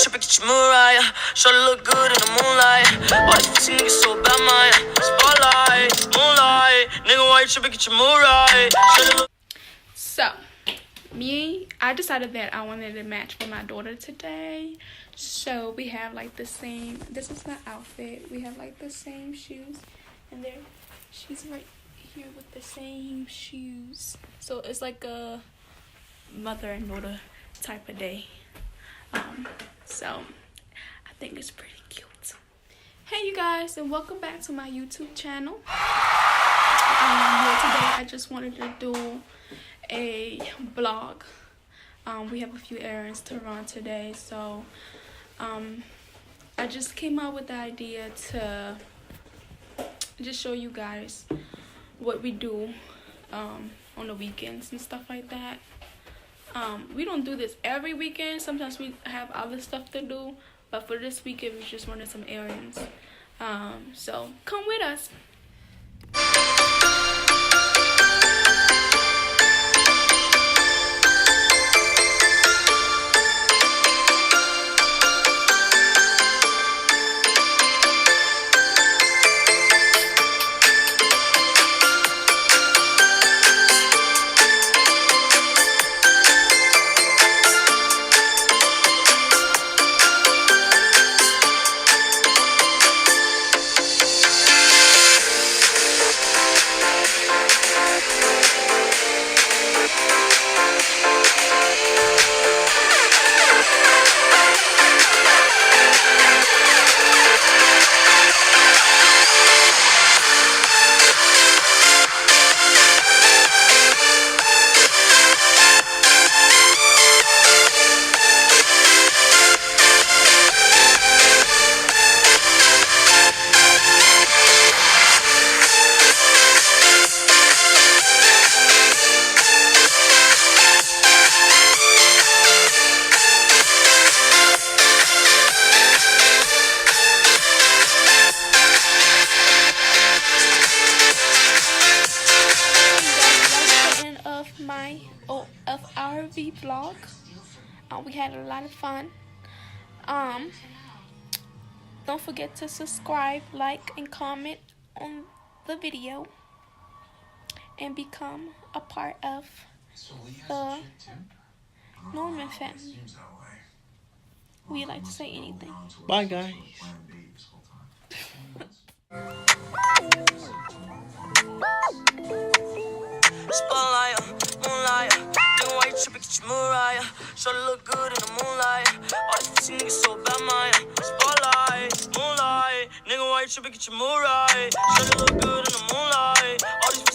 tripping, get your Mariah. Shorty look good in the moonlight. All these pussy niggas so bad, Maya. Spotlight, moonlight. Nigga, why you tripping, get your Mariah. So, I decided that I wanted to match for my daughter today. So, we have like the same, this is my outfit. We have like the same shoes. And there, she's right here with the same shoes. So, it's like a mother and daughter type of day. So I think it's pretty cute. Hey you guys, and welcome back to my YouTube channel. Today I just wanted to do a vlog. We have a few errands to run today, so I just came up with the idea to just show you guys what we do on the weekends and stuff like that. We don't do this every weekend. Sometimes we have other stuff to do, but for this weekend we just wanted some errands. So come with us. Vlog. We had a lot of fun. Don't forget to subscribe, like, and comment on the video, and become a part of the Norman family. Would you like to say anything? Bye, guys. Spotlight, moonlight. Nigga, why you tripping, get your Mariah. Shorty look good in the moonlight. All these pussy niggas so bad, Maya. Spotlight, moonlight. Nigga, why you tripping, get your Mariah. Shorty look good in the moonlight. All these